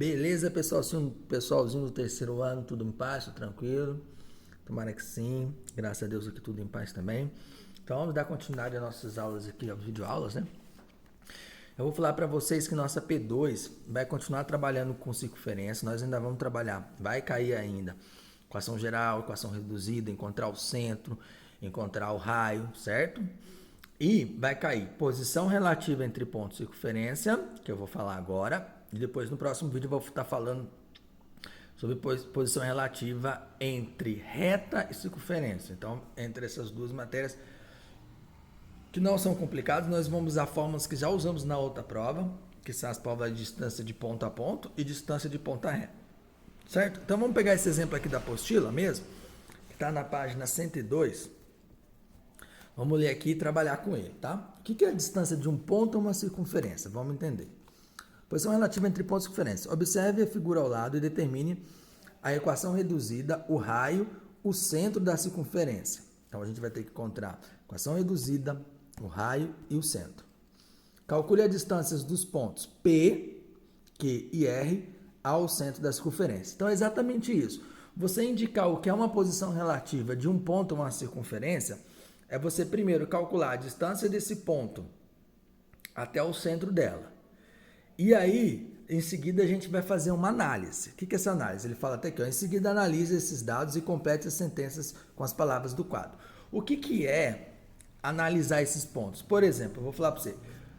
Beleza, pessoalzinho do terceiro ano, tudo em paz, tudo tranquilo? Tomara que sim, graças a Deus aqui tudo em paz também. Então vamos dar continuidade às nossas aulas aqui, às videoaulas, né? Eu vou falar para vocês que nossa P2 vai continuar trabalhando com circunferência, nós ainda vamos trabalhar, vai cair ainda, equação geral, equação reduzida, encontrar o centro, encontrar o raio, certo? E vai cair posição relativa entre pontos e circunferência, que eu vou falar agora, e depois no próximo vídeo eu vou estar falando sobre posição relativa entre reta e circunferência. Então, entre essas duas matérias que não são complicadas, nós vamos usar fórmulas que já usamos na outra prova, que são as provas de distância de ponto a ponto e distância de ponta reta. Certo? Então, vamos pegar esse exemplo aqui da apostila mesmo, que está na página 102. Vamos ler aqui e trabalhar com ele, tá? O que é a distância de um ponto a uma circunferência? Vamos entender. Posição relativa entre pontos e circunferência. Observe a figura ao lado e determine a equação reduzida, o raio, o centro da circunferência. Então, a gente vai ter que encontrar a equação reduzida, o raio e o centro. Calcule as distâncias dos pontos P, Q e R ao centro da circunferência. Então, é exatamente isso. Você indicar o que é uma posição relativa de um ponto a uma circunferência é você primeiro calcular a distância desse ponto até o centro dela. E aí, em seguida, a gente vai fazer uma análise. O que é essa análise? Ele fala até aqui, ó, em seguida analise esses dados e complete as sentenças com as palavras do quadro. O que é analisar esses pontos? Por exemplo, eu vou falar para você,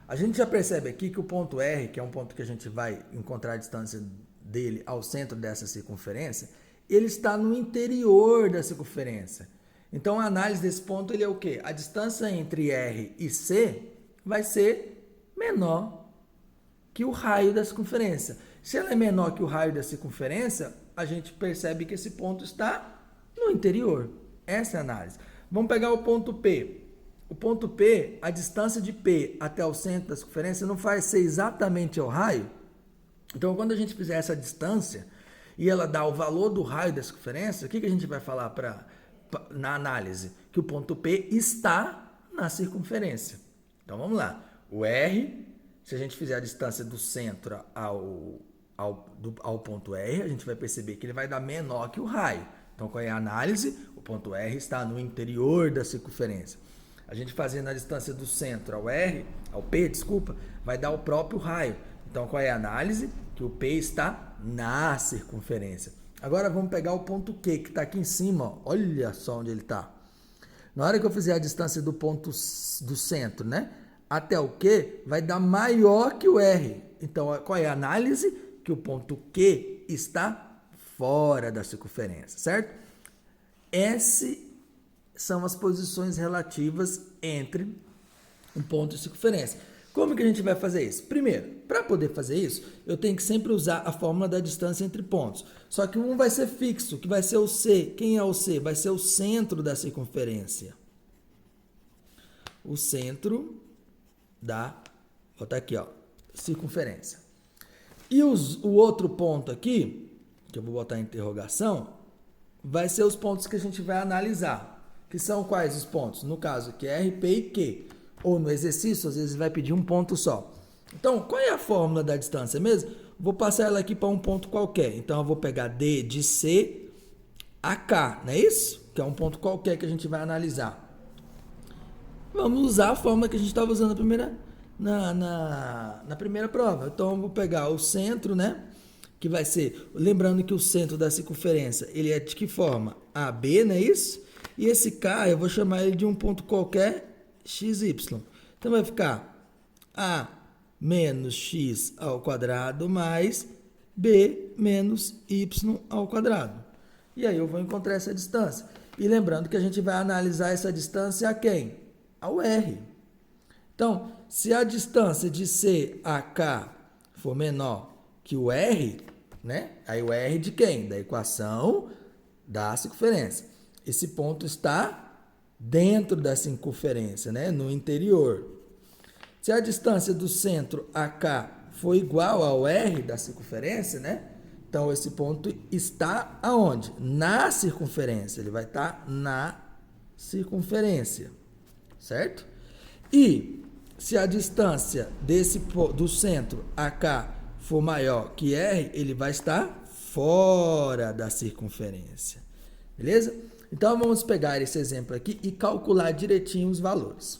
a gente já percebe aqui que o ponto R, que é um ponto que a gente vai encontrar a distância dele ao centro dessa circunferência, ele está no interior da circunferência. Então, a análise desse ponto ele é o quê? A distância entre R e C vai ser menor que o raio da circunferência. Se ela é menor que o raio da circunferência, a gente percebe que esse ponto está no interior. Essa é a análise. Vamos pegar o ponto P. O ponto P, a distância de P até o centro da circunferência não vai ser exatamente ao raio. Então, quando a gente fizer essa distância e ela dá o valor do raio da circunferência, o que a gente vai falar na análise? Que o ponto P está na circunferência. Então, vamos lá. O R, se a gente fizer a distância do centro ao ponto R, a gente vai perceber que ele vai dar menor que o raio. Então, qual é a análise? O ponto R está no interior da circunferência. A gente fazendo a distância do centro ao P, vai dar o próprio raio. Então, qual é a análise? Que o P está na circunferência. Agora, vamos pegar o ponto Q, que está aqui em cima. Ó. Olha só onde ele está. Na hora que eu fizer a distância do ponto do centro, né? Até o Q, vai dar maior que o R. Então, qual é a análise? Que o ponto Q está fora da circunferência, certo? Essas são as posições relativas entre um ponto e circunferência. Como que a gente vai fazer isso? Primeiro, para poder fazer isso, eu tenho que sempre usar a fórmula da distância entre pontos. Só que um vai ser fixo, que vai ser o C. Quem é o C? Vai ser o centro da circunferência. O centro da, vou botar aqui, ó, circunferência. E o outro ponto aqui, que eu vou botar em interrogação, vai ser os pontos que a gente vai analisar. Que são quais os pontos? No caso aqui, R, P e Q. Ou no exercício, às vezes vai pedir um ponto só. Então, qual é a fórmula da distância mesmo? Vou passar ela aqui para um ponto qualquer. Então, eu vou pegar D de C a K, não é isso? Que é um ponto qualquer que a gente vai analisar. Vamos usar a fórmula que a gente estava usando na primeira prova. Então, eu vou pegar o centro, né? Que vai ser, lembrando que o centro da circunferência, ele é de que forma? AB, não é isso? E esse K, eu vou chamar ele de um ponto qualquer, XY. Então, vai ficar A menos X ao quadrado mais B menos Y ao quadrado. E aí, eu vou encontrar essa distância. E lembrando que a gente vai analisar essa distância a quem? Ao R. Então, se a distância de C a K for menor que o R, né? Aí o R de quem? Da equação da circunferência. Esse ponto está dentro da circunferência, né? No interior. Se a distância do centro a K for igual ao R da circunferência, né? Então, esse ponto está aonde? Na circunferência. Ele vai estar na circunferência, certo? E se a distância do centro a K for maior que R, ele vai estar fora da circunferência. Beleza? Então, vamos pegar esse exemplo aqui e calcular direitinho os valores.